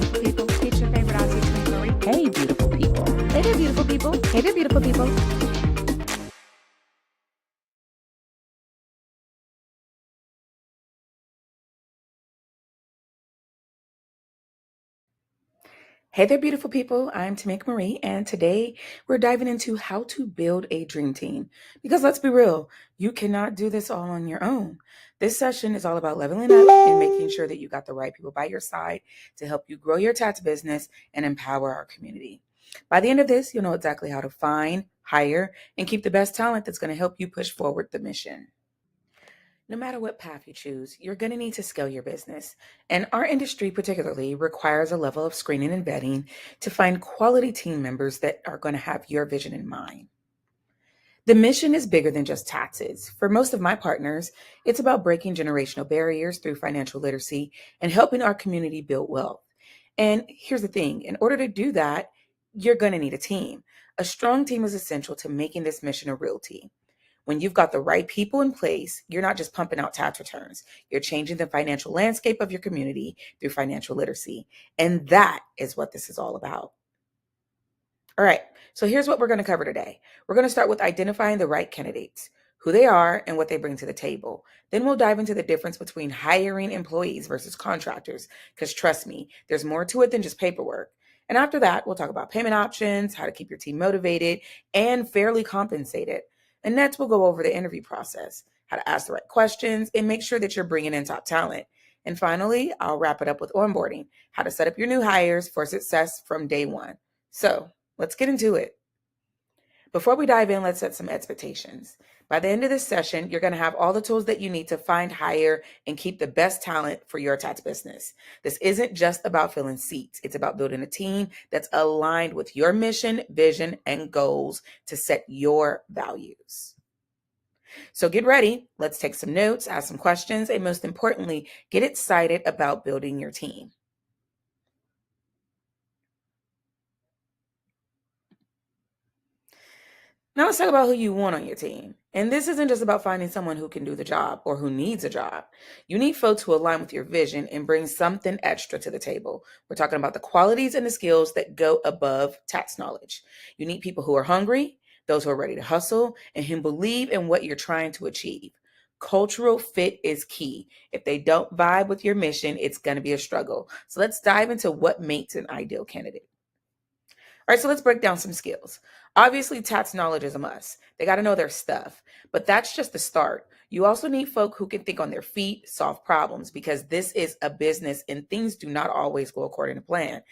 beautiful people. It's your favorite Aussie twin, Marie. Hey, beautiful people. Hey there, beautiful people. Hey there, beautiful people. Hey there, beautiful people. I'm Tamika Marie, and today we're diving into how to build a dream team. Because let's be real, you cannot do this all on your own. This session is all about leveling up and making sure that you got the right people by your side to help you grow your tats business and empower our community. By the end of this, you'll know exactly how to find, hire, and keep the best talent that's going to help you push forward the mission. No matter what path you choose, you're going to need to scale your business. And our industry, particularly, requires a level of screening and vetting to find quality team members that are going to have your vision in mind. The mission is bigger than just taxes. For most of my partners, it's about breaking generational barriers through financial literacy and helping our community build wealth. And here's the thing, in order to do that, you're going to need a team. A strong team is essential to making this mission a reality. When you've got the right people in place, you're not just pumping out tax returns. You're changing the financial landscape of your community through financial literacy. And that is what this is all about. All right, so here's what we're going to cover today. We're going to start with identifying the right candidates, who they are, and what they bring to the table. Then we'll dive into the difference between hiring employees versus contractors, because trust me, there's more to it than just paperwork. And after that, we'll talk about payment options, how to keep your team motivated and fairly compensated. And next, we'll go over the interview process, how to ask the right questions, and make sure that you're bringing in top talent. And finally, I'll wrap it up with onboarding, how to set up your new hires for success from day one. So let's get into it. Before we dive in, let's set some expectations. By the end of this session, you're going to have all the tools that you need to find, hire, and keep the best talent for your tax business. This isn't just about filling seats. It's about building a team that's aligned with your mission, vision, and goals to set your values. So get ready. Let's take some notes, ask some questions, and most importantly, get excited about building your team. Now let's talk about who you want on your team. And this isn't just about finding someone who can do the job or who needs a job. You need folks who align with your vision and bring something extra to the table. We're talking about the qualities and the skills that go above tax knowledge. You need people who are hungry, those who are ready to hustle, and who believe in what you're trying to achieve. Cultural fit is key. If they don't vibe with your mission, it's going to be a struggle. So let's dive into what makes an ideal candidate. All right, so let's break down some skills. Obviously, tax knowledge is a must. They got to know their stuff, but that's just the start. You also need folk who can think on their feet, solve problems, because this is a business and things do not always go according to plan.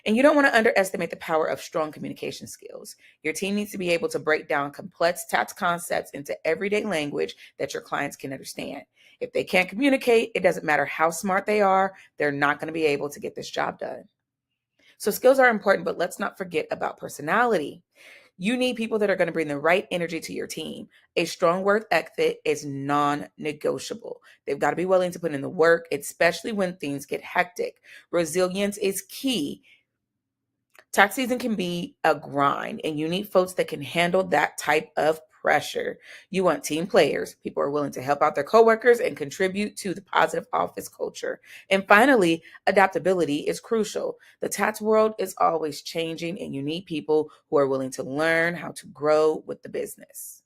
And you don't want to underestimate the power of strong communication skills. Your team needs to be able to break down complex tax concepts into everyday language that your clients can understand. If they can't communicate, it doesn't matter how smart they are, they're not going to be able to get this job done. So skills are important, but let's not forget about personality. You need people that are going to bring the right energy to your team. A strong work ethic is non-negotiable. They've got to be willing to put in the work, especially when things get hectic. Resilience is key. Tax season can be a grind, and you need folks that can handle that type of pressure. You want team players, people who are willing to help out their coworkers and contribute to the positive office culture. And finally, adaptability is crucial. The tax world is always changing, and you need people who are willing to learn how to grow with the business.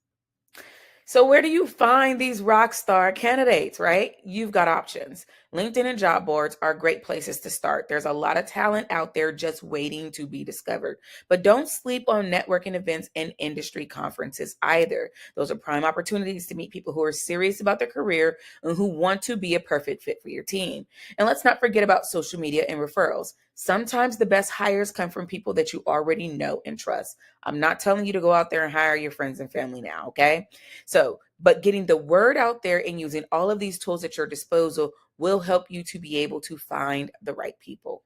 So where do you find these rock star candidates, right? You've got options. LinkedIn and job boards are great places to start. There's a lot of talent out there just waiting to be discovered. But don't sleep on networking events and industry conferences either. Those are prime opportunities to meet people who are serious about their career and who want to be a perfect fit for your team. And let's not forget about social media and referrals. Sometimes the best hires come from people that you already know and trust. I'm not telling you to go out there and hire your friends and family now, okay? So, but getting the word out there and using all of these tools at your disposal will help you to be able to find the right people.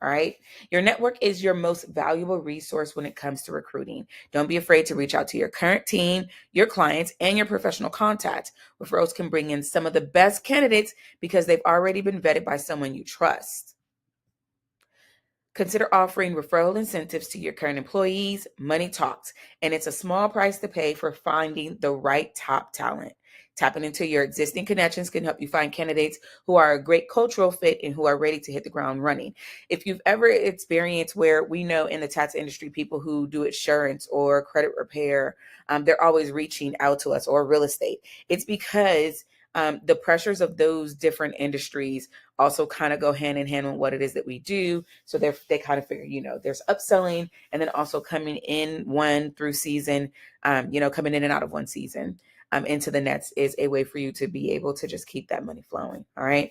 All right. Your network is your most valuable resource when it comes to recruiting. Don't be afraid to reach out to your current team, your clients, and your professional contacts. Referrals can bring in some of the best candidates because they've already been vetted by someone you trust. Consider offering referral incentives to your current employees. Money talks, and it's a small price to pay for finding the right top talent. Tapping into your existing connections can help you find candidates who are a great cultural fit and who are ready to hit the ground running. If you've ever experienced where we know in the tax industry, people who do insurance or credit repair, they're always reaching out to us, or real estate. It's because the pressures of those different industries also kind of go hand in hand with what it is that we do. So they kind of figure, there's upselling, and then also coming in one through season, coming in and out of one season into the nets is a way for you to be able to just keep that money flowing. All right.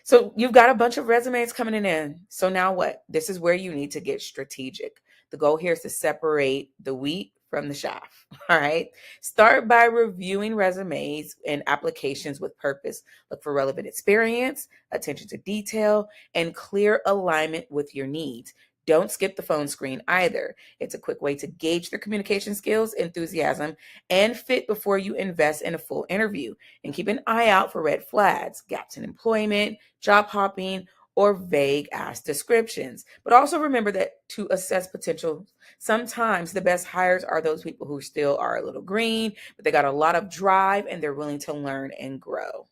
So you've got a bunch of resumes coming in. So now what? This is where you need to get strategic. The goal here is to separate the wheat from the chaff. All right. Start by reviewing resumes and applications with purpose. Look for relevant experience, attention to detail, and clear alignment with your needs. Don't skip the phone screen either. It's a quick way to gauge their communication skills, enthusiasm, and fit before you invest in a full interview. And keep an eye out for red flags, gaps in employment, job hopping, or vague ass descriptions. But also remember that to assess potential, sometimes the best hires are those people who still are a little green, but they got a lot of drive and they're willing to learn and grow.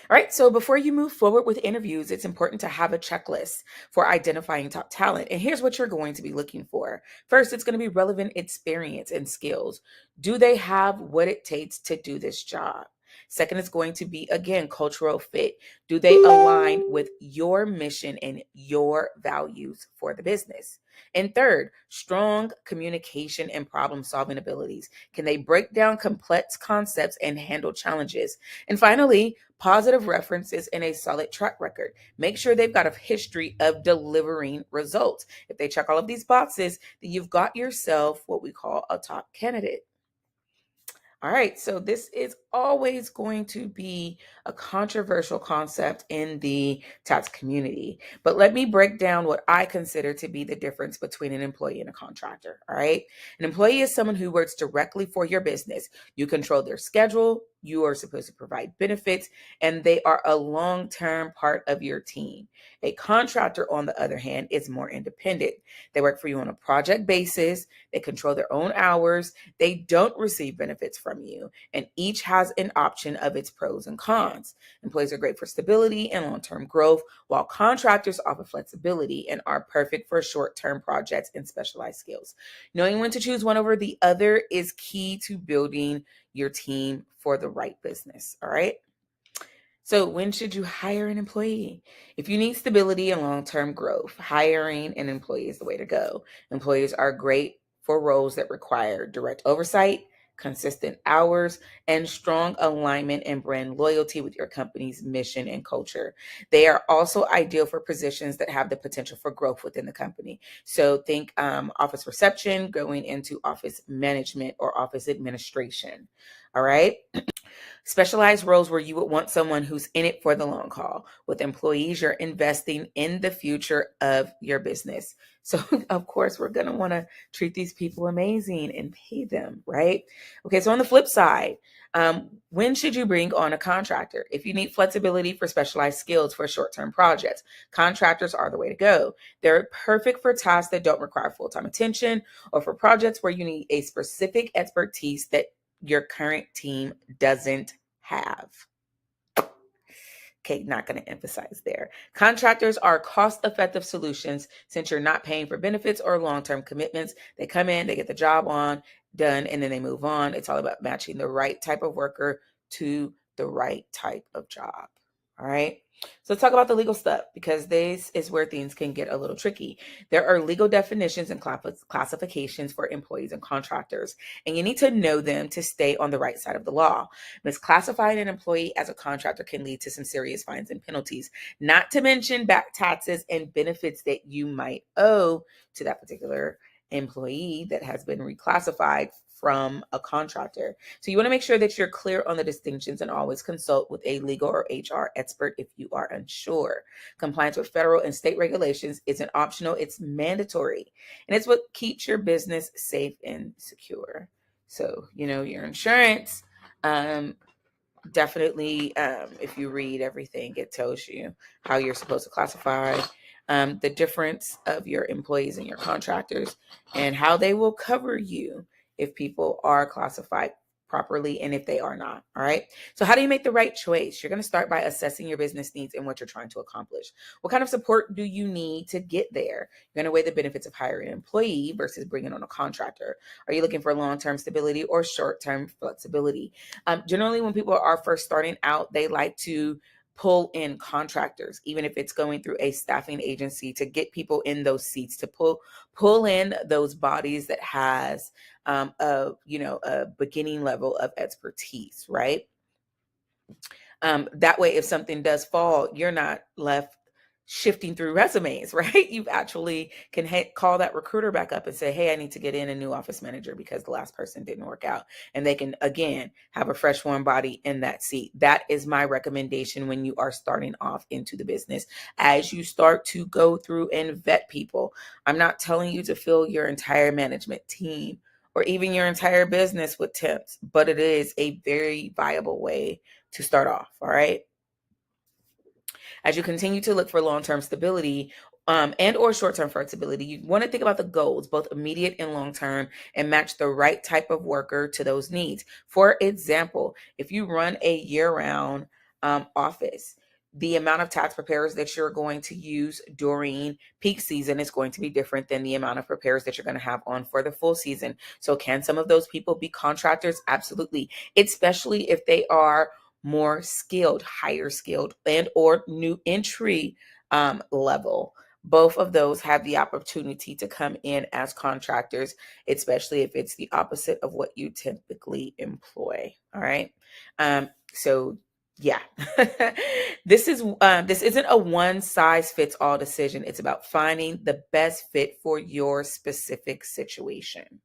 All right, so before you move forward with interviews, it's important to have a checklist for identifying top talent. And here's what you're going to be looking for. First, it's going to be relevant experience and skills. Do they have what it takes to do this job? Second, it's going to be, again, cultural fit. Do they align with your mission and your values for the business? And third, strong communication and problem-solving abilities. Can they break down complex concepts and handle challenges? And finally, positive references and a solid track record. Make sure they've got a history of delivering results. If they check all of these boxes, then you've got yourself what we call a top candidate. All right, so this is always going to be a controversial concept in the tax community, but let me break down what I consider to be the difference between an employee and a contractor. All right, an employee is someone who works directly for your business. You control their schedule, you are supposed to provide benefits, and they are a long-term part of your team. A contractor, on the other hand, is more independent. They work for you on a project basis, they control their own hours, they don't receive benefits from you, and each has an option of its pros and cons. Employees are great for stability and long-term growth, while contractors offer flexibility and are perfect for short-term projects and specialized skills. Knowing when to choose one over the other is key to building your team for the right business. All right. So when should you hire an employee? If you need stability and long-term growth, hiring an employee is the way to go. Employees are great for roles that require direct oversight, consistent hours, and strong alignment and brand loyalty with your company's mission and culture. They are also ideal for positions that have the potential for growth within the company. So think office reception, going into office management or office administration. All right. Specialized roles where you would want someone who's in it for the long haul. With employees, you're investing in the future of your business. So, of course, we're going to want to treat these people amazing and pay them, right? Okay, so on the flip side, when should you bring on a contractor? If you need flexibility for specialized skills for short-term projects, contractors are the way to go. They're perfect for tasks that don't require full-time attention or for projects where you need a specific expertise that your current team doesn't have. Okay, not going to emphasize there. Contractors are cost-effective solutions since you're not paying for benefits or long-term commitments. They come in, they get the job done, and then they move on. It's all about matching the right type of worker to the right type of job. All right. So let's talk about the legal stuff, because this is where things can get a little tricky. There are legal definitions and classifications for employees and contractors, and you need to know them to stay on the right side of the law. Misclassifying an employee as a contractor can lead to some serious fines and penalties, not to mention back taxes and benefits that you might owe to that particular employee that has been reclassified from a contractor. So you want to make sure that you're clear on the distinctions and always consult with a legal or HR expert if you are unsure. Compliance with federal and state regulations isn't optional, it's mandatory. And it's what keeps your business safe and secure. So, your insurance, definitely, if you read everything, it tells you how you're supposed to classify the difference of your employees and your contractors and how they will cover you if people are classified properly and if they are not. All right. So how do you make the right choice? You're going to start by assessing your business needs and what you're trying to accomplish. What kind of support do you need to get there? You're going to weigh the benefits of hiring an employee versus bringing on a contractor. Are you looking for long-term stability or short-term flexibility? Generally, when people are first starting out, they like to pull in contractors, even if it's going through a staffing agency, to get people in those seats, to pull in those bodies that has a beginning level of expertise, right? That way, if something does fall, you're not left shifting through resumes, right? You actually can call that recruiter back up and say, hey, I need to get in a new office manager because the last person didn't work out. And they can, again, have a fresh, warm body in that seat. That is my recommendation when you are starting off into the business. As you start to go through and vet people, I'm not telling you to fill your entire management team or even your entire business with temps, but it is a very viable way to start off. All right. As you continue to look for long-term stability and or short-term flexibility, you want to think about the goals, both immediate and long-term, and match the right type of worker to those needs. For example, if you run a year-round office, the amount of tax preparers that you're going to use during peak season is going to be different than the amount of preparers that you're going to have on for the full season. So can some of those people be contractors? Absolutely, especially if they are more skilled, higher skilled, and or new entry level. Both of those have the opportunity to come in as contractors, especially if it's the opposite of what you typically employ. All right. So yeah, this isn't a one size fits all decision. It's about finding the best fit for your specific situation.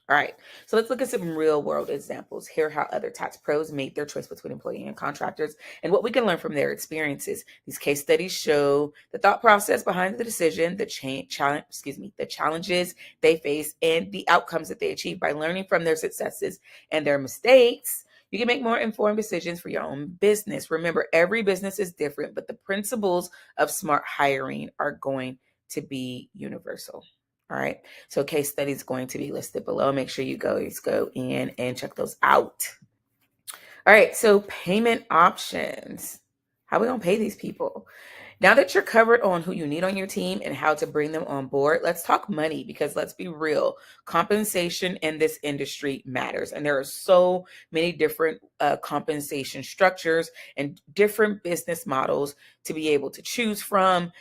All right, so let's look at some real world examples. Hear how other tax pros made their choice between employee and contractors and what we can learn from their experiences. These case studies show the thought process behind the decision, the challenges they face, and the outcomes that they achieve. By learning from their successes and their mistakes, you can make more informed decisions for your own business. Remember, every business is different, but the principles of smart hiring are going to be universal. All right. So case study is going to be listed below. Make sure you go in and check those out. All right. So payment options. How are we going to pay these people? Now that you're covered on who you need on your team and how to bring them on board, let's talk money, because let's be real, compensation in this industry matters. And there are so many different compensation structures and different business models to be able to choose from.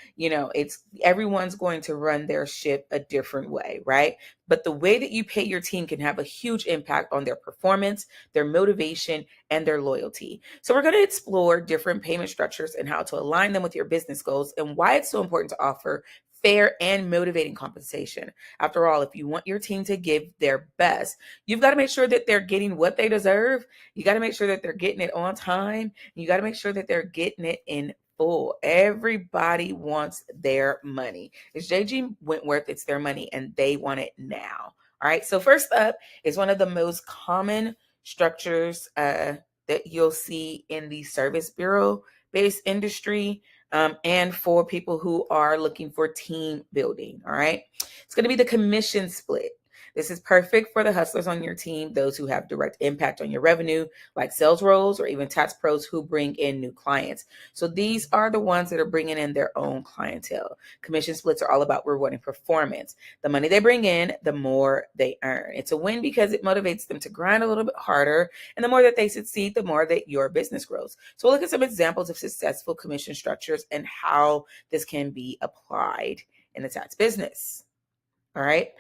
Everyone's going to run their ship a different way, right? But the way that you pay your team can have a huge impact on their performance, their motivation, and their loyalty. So we're going to explore different payment structures and how to align them with your business goals and why it's so important to offer fair and motivating compensation. After all, if you want your team to give their best, you've got to make sure that they're getting what they deserve. You got to make sure that they're getting it on time. You got to make sure that they're getting it in full. Everybody wants their money. It's JG Wentworth, it's their money, and they want it now. All right. So first up is one of the most common structures that you'll see in the service bureau based industry, and for people who are looking for team building. All right. It's going to be the commission split. This is perfect for the hustlers on your team, those who have direct impact on your revenue, like sales roles or even tax pros who bring in new clients. So these are the ones that are bringing in their own clientele. Commission splits are all about rewarding performance. The money they bring in, the more they earn. It's a win because it motivates them to grind a little bit harder. And the more that they succeed, the more that your business grows. So we'll look at some examples of successful commission structures and how this can be applied in the tax business. All right.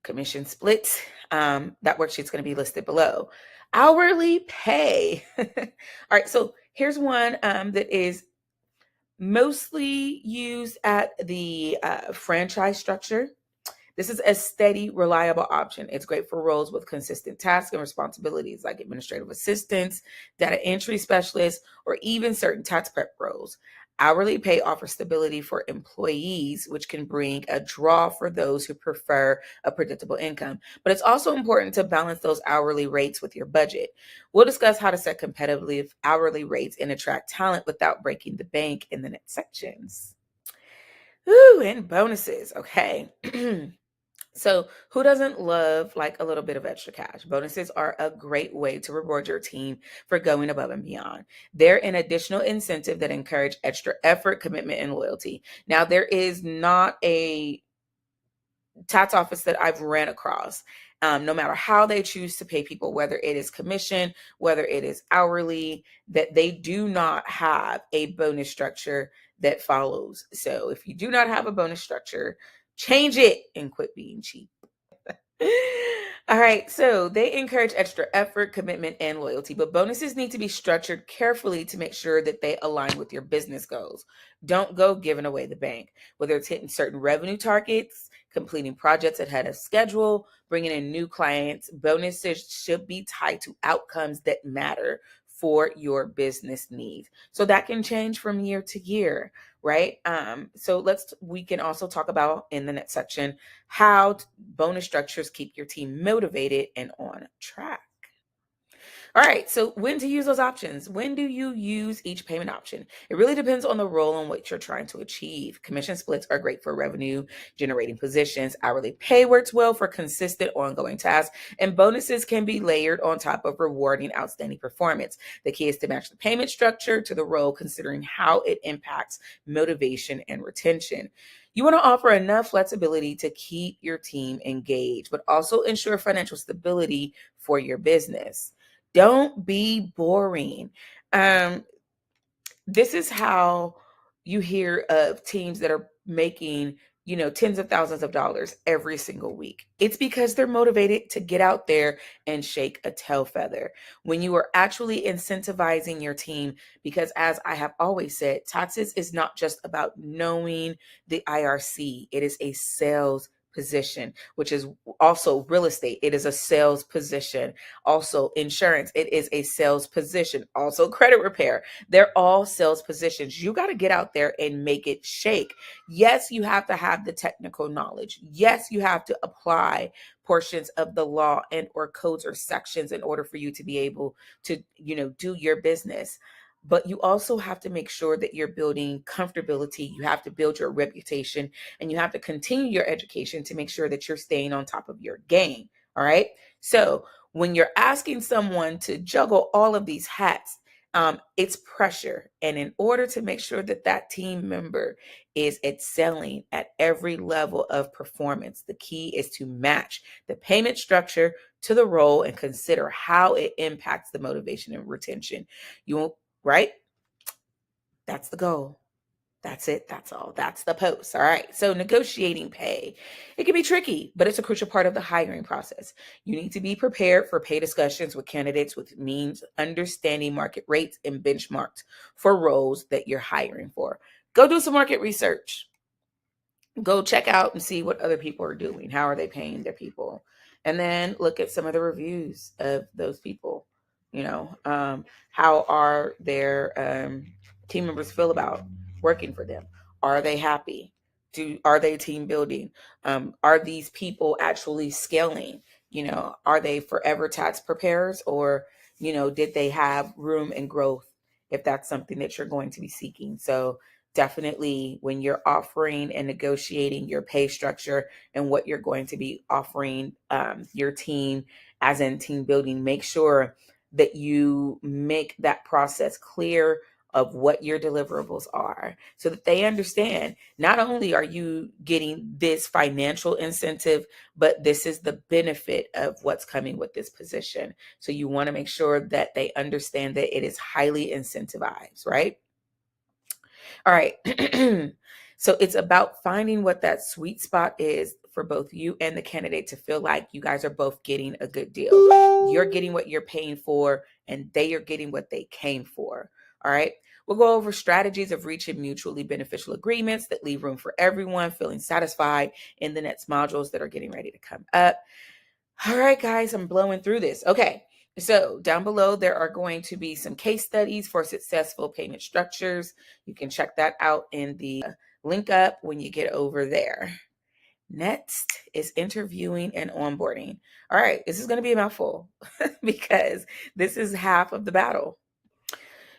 Commission splits. That worksheet's going to be listed below. Hourly pay. All right, so here's one that is mostly used at the franchise structure. This is a steady, reliable option. It's great for roles with consistent tasks and responsibilities like administrative assistants, data entry specialists, or even certain tax prep roles. Hourly pay offers stability for employees, which can bring a draw for those who prefer a predictable income. But it's also important to balance those hourly rates with your budget. We'll discuss how to set competitive hourly rates and attract talent without breaking the bank in the next sections. Ooh, and bonuses. Okay. So, who doesn't love like a little bit of extra cash? Bonuses are a great way to reward your team for going above and beyond. They're an additional incentive that encourage extra effort, commitment, and loyalty. Now, there is not a tax office that I've ran across, no matter how they choose to pay people, whether it is commission, whether it is hourly, that they do not have a bonus structure that follows. So if you do not have a bonus structure, change it and quit being cheap. All right, so they encourage extra effort, commitment, and loyalty, but bonuses need to be structured carefully to make sure that they align with your business goals. Don't go giving away the bank. Whether it's hitting certain revenue targets, completing projects ahead of schedule, bringing in new clients, bonuses should be tied to outcomes that matter for your business needs. So that can change from year to year, right? So we can also talk about in the next section how bonus structures keep your team motivated and on track. All right, so when to use those options? When do you use each payment option? It really depends on the role and what you're trying to achieve. Commission splits are great for revenue generating positions. Hourly pay works well for consistent ongoing tasks, and bonuses can be layered on top of rewarding outstanding performance. The key is to match the payment structure to the role, considering how it impacts motivation and retention. You want to offer enough flexibility to keep your team engaged, but also ensure financial stability for your business. Don't be boring. This is how you hear of teams that are making, tens of thousands of dollars every single week. It's because they're motivated to get out there and shake a tail feather. When you are actually incentivizing your team, because as I have always said, taxes is not just about knowing the IRC, it is a sales position, which is also real estate. It is a sales position. Also insurance. It is a sales position. Also credit repair. They're all sales positions. You got to get out there and make it shake. Yes, you have to have the technical knowledge. Yes, you have to apply portions of the law and or codes or sections in order for you to be able to, do your business. But you also have to make sure that you're building comfortability. You have to build your reputation and you have to continue your education to make sure that you're staying on top of your game. All right. So when you're asking someone to juggle all of these hats, it's pressure. And in order to make sure that that team member is excelling at every level of performance, the key is to match the payment structure to the role and consider how it impacts the motivation and retention. You won't, right? That's the goal. That's it. That's all. That's the post. All right. So negotiating pay. It can be tricky, but it's a crucial part of the hiring process. You need to be prepared for pay discussions with candidates, which means understanding market rates and benchmarks for roles that you're hiring for. Go do some market research. Go check out and see what other people are doing. How are they paying their people? And then look at some of the reviews of those people. How are their team members feel about working for them? Are they happy? Are they team building? Are these people actually scaling? Are they forever tax preparers, or did they have room and growth if that's something that you're going to be seeking? So definitely when you're offering and negotiating your pay structure and what you're going to be offering your team as in team building, make sure that you make that process clear of what your deliverables are so that they understand not only are you getting this financial incentive, but this is the benefit of what's coming with this position. So you want to make sure that they understand that it is highly incentivized, right? All right. So it's about finding what that sweet spot is for both you and the candidate to feel like you guys are both getting a good deal. You're getting what you're paying for, and they are getting what they came for. All right. We'll go over strategies of reaching mutually beneficial agreements that leave room for everyone feeling satisfied in the next modules that are getting ready to come up. All right, guys, I'm blowing through this. Okay. So down below, there are going to be some case studies for successful payment structures. You can check that out in the link up when you get over there. Next is interviewing and onboarding. All right, this is going to be a mouthful because this is half of the battle.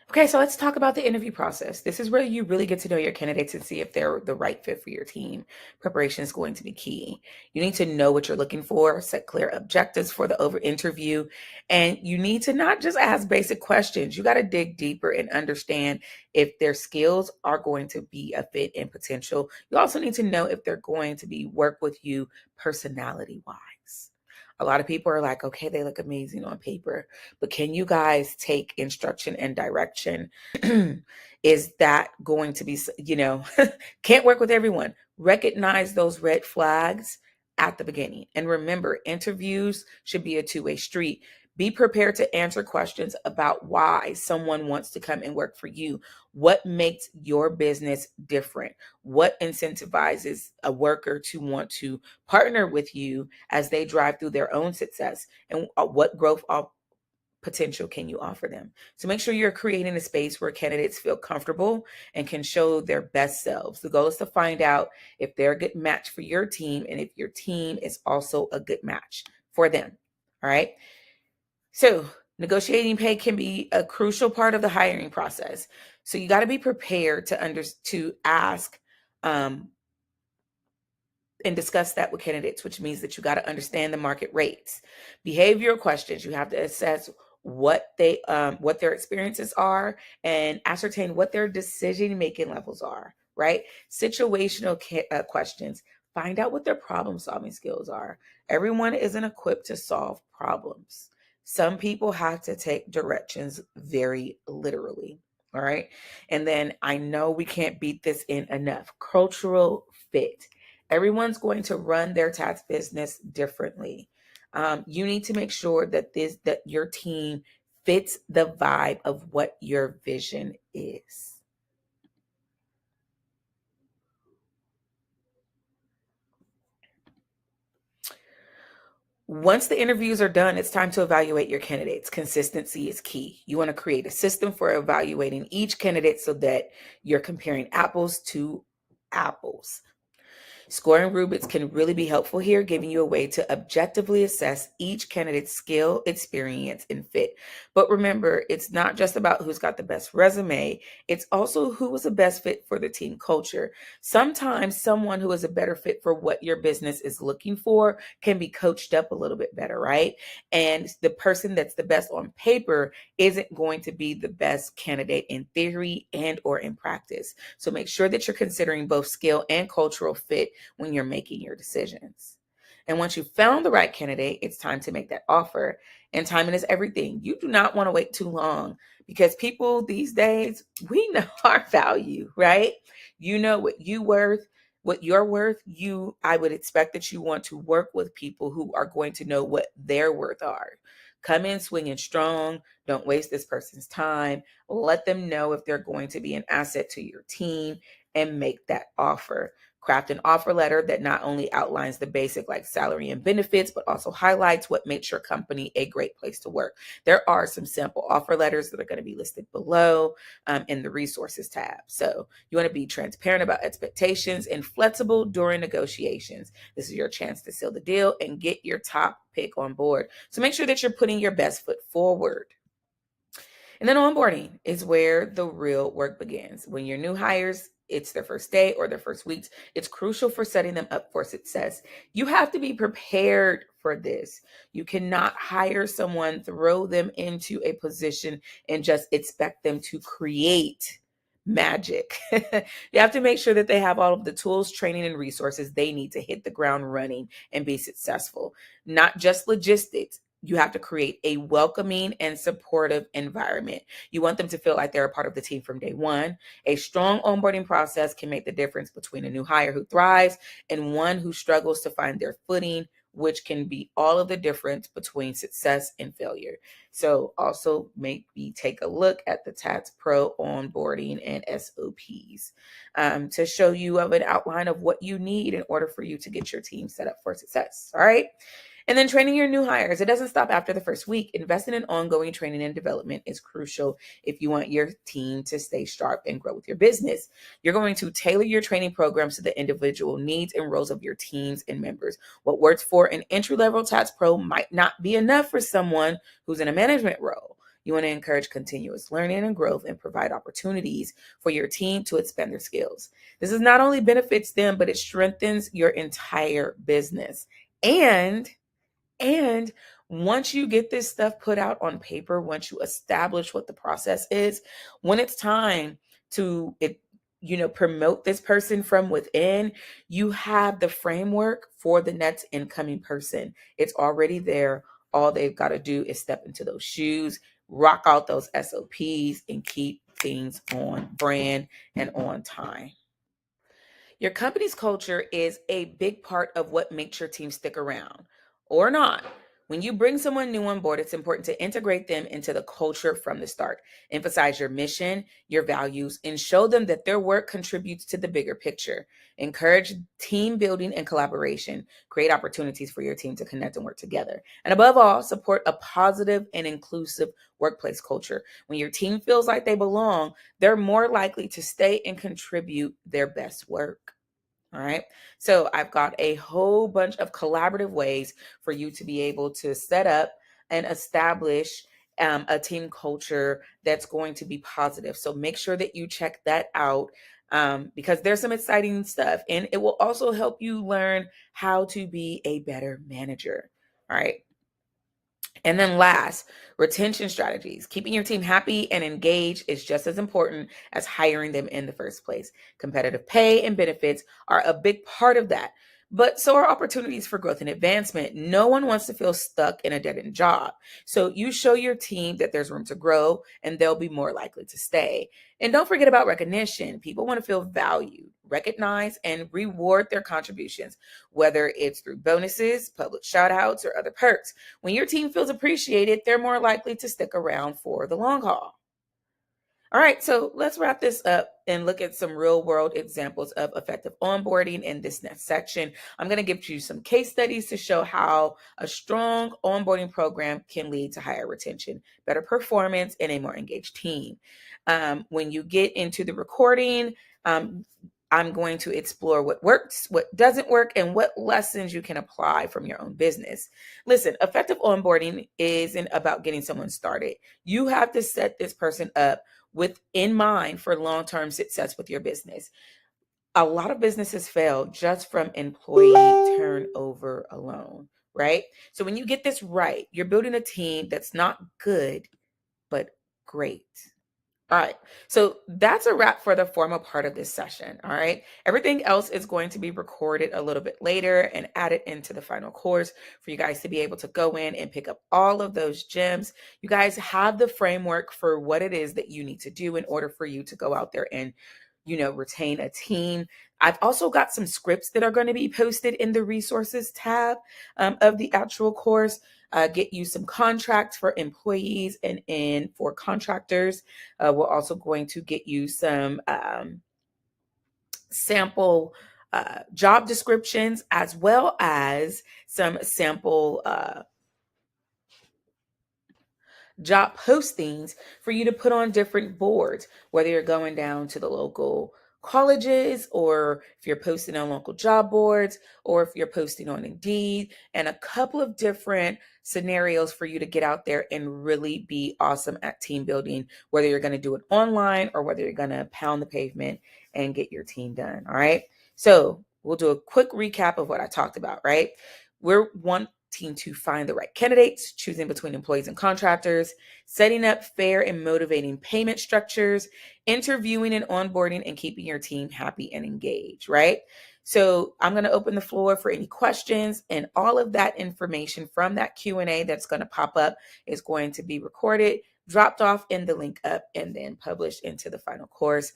Okay, so let's talk about the interview process. This is where you really get to know your candidates and see if they're the right fit for your team. Preparation is going to be key. You need to know what you're looking for, set clear objectives for the over interview, and you need to not just ask basic questions. You got to dig deeper and understand if their skills are going to be a fit and potential. You also need to know if they're going to be work with you personality wise. A lot of people are like, okay, they look amazing on paper, but can you guys take instruction and direction? Is that going to be, can't work with everyone. Recognize those red flags at the beginning. And remember, interviews should be a two-way street. Be prepared to answer questions about why someone wants to come and work for you. What makes your business different? What incentivizes a worker to want to partner with you as they drive through their own success? And what growth potential can you offer them? So make sure you're creating a space where candidates feel comfortable and can show their best selves. The goal is to find out if they're a good match for your team and if your team is also a good match for them. All right. So negotiating pay can be a crucial part of the hiring process. So you got to be prepared to ask and discuss that with candidates, which means that you got to understand the market rates. Behavioral questions, you have to assess what their experiences are and ascertain what their decision making levels are, right? Situational questions, find out what their problem solving skills are. Everyone isn't equipped to solve problems. Some people have to take directions very literally. All right. And then I know we can't beat this in enough. Cultural fit. Everyone's going to run their tax business differently. You need to make sure that your team fits the vibe of what your vision is. Once the interviews are done, it's time to evaluate your candidates. Consistency is key. You want to create a system for evaluating each candidate so that you're comparing apples to apples. Scoring rubrics can really be helpful here, giving you a way to objectively assess each candidate's skill, experience, and fit. But remember, it's not just about who's got the best resume, it's also who was the best fit for the team culture. Sometimes someone who is a better fit for what your business is looking for can be coached up a little bit better, right? And the person that's the best on paper isn't going to be the best candidate in theory and or in practice. So make sure that you're considering both skill and cultural fit when you're making your decisions. And once you've found the right candidate, it's time to make that offer. And timing is everything. You do not want to wait too long because people these days, we know our value, right? You know what you're worth. I would expect that you want to work with people who are going to know what their worth are. Come in swinging strong. Don't waste this person's time. Let them know if they're going to be an asset to your team and make that offer. Craft an offer letter that not only outlines the basic like salary and benefits, but also highlights what makes your company a great place to work. There are some sample offer letters that are going to be listed below in the resources tab. So you want to be transparent about expectations and flexible during negotiations. This is your chance to seal the deal and get your top pick on board. So make sure that you're putting your best foot forward. And then onboarding is where the real work begins. When your new hires, it's their first day or their first weeks, it's crucial for setting them up for success. You have to be prepared for this. You cannot hire someone, throw them into a position, and just expect them to create magic. You have to make sure that they have all of the tools, training, and resources they need to hit the ground running and be successful. Not just logistics. You have to create a welcoming and supportive environment. You want them to feel like they're a part of the team from day one. A strong onboarding process can make the difference between a new hire who thrives and one who struggles to find their footing, which can be all of the difference between success and failure. So also maybe take a look at the Tats Pro onboarding and SOPs to show you of an outline of what you need in order for you to get your team set up for success. All right. And then training your new hires. It doesn't stop after the first week. Investing in ongoing training and development is crucial if you want your team to stay sharp and grow with your business. You're going to tailor your training programs to the individual needs and roles of your teams and members. What works for an entry-level Tats Pro might not be enough for someone who's in a management role. You want to encourage continuous learning and growth and provide opportunities for your team to expand their skills. This is not only benefits them, but it strengthens your entire business. And once you get this stuff put out on paper, once you establish what the process is, when it's time to promote this person from within, you have the framework for the next incoming person. It's already there. All they've got to do is step into those shoes, rock out those SOPs, and keep things on brand and on time. Your company's culture is a big part of what makes your team stick around or not. When you bring someone new on board, it's important to integrate them into the culture from the start. Emphasize your mission, your values, and show them that their work contributes to the bigger picture. Encourage team building and collaboration. Create opportunities for your team to connect and work together. And above all, support a positive and inclusive workplace culture. When your team feels like they belong, they're more likely to stay and contribute their best work. All right. So I've got a whole bunch of collaborative ways for you to be able to set up and establish a team culture that's going to be positive. So make sure that you check that out because there's some exciting stuff, and it will also help you learn how to be a better manager. All right. And then last, retention strategies. Keeping your team happy and engaged is just as important as hiring them in the first place. Competitive pay and benefits are a big part of that, but so are opportunities for growth and advancement. No one wants to feel stuck in a dead-end job. So you show your team that there's room to grow and they'll be more likely to stay. And don't forget about recognition. People want to feel valued, recognized, and reward their contributions, whether it's through bonuses, public shout outs, or other perks. When your team feels appreciated, they're more likely to stick around for the long haul. All right, so let's wrap this up and look at some real world examples of effective onboarding in this next section. I'm going to give you some case studies to show how a strong onboarding program can lead to higher retention, better performance, and a more engaged team. When you get into the recording, I'm going to explore what works, what doesn't work, and what lessons you can apply from your own business. Listen, effective onboarding isn't about getting someone started. You have to set this person up with in mind for long-term success with your business. A lot of businesses fail just from employee turnover alone, right? So when you get this right, you're building a team that's not good, but great. All right, so that's a wrap for the formal part of this session. All right, everything else is going to be recorded a little bit later and added into the final course for you guys to be able to go in and pick up all of those gems. You guys have the framework for what it is that you need to do in order for you to go out there and retain a team. I've also got some scripts that are going to be posted in the resources tab of the actual course. Get you some contracts for employees and for contractors. We're also going to get you some sample job descriptions as well as some sample job postings for you to put on different boards, whether you're going down to the local colleges or if you're posting on local job boards or if you're posting on Indeed, and a couple of different scenarios for you to get out there and really be awesome at team building, whether you're going to do it online or whether you're going to pound the pavement and get your team done. All right. So we'll do a quick recap of what I talked about, right? We're wanting to find the right candidates, choosing between employees and contractors, setting up fair and motivating payment structures, interviewing and onboarding, and keeping your team happy and engaged, right? So I'm going to open the floor for any questions, and all of that information from that Q&A that's going to pop up is going to be recorded, dropped off in the link up, and then published into the final course.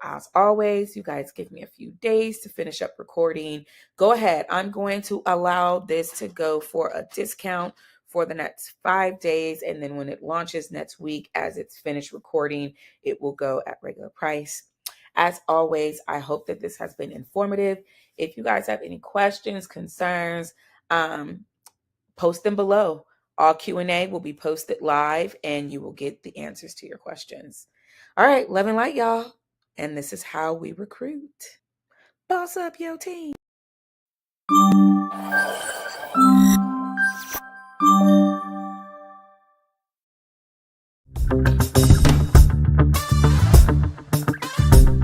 As always, you guys give me a few days to finish up recording. Go ahead. I'm going to allow this to go for a discount for the next 5 days. And then when it launches next week, as it's finished recording, it will go at regular price. As always, I hope that this has been informative. If you guys have any questions, concerns, post them below. All Q&A will be posted live and you will get the answers to your questions. All right, love and light, y'all. And this is how we recruit. Boss up your team.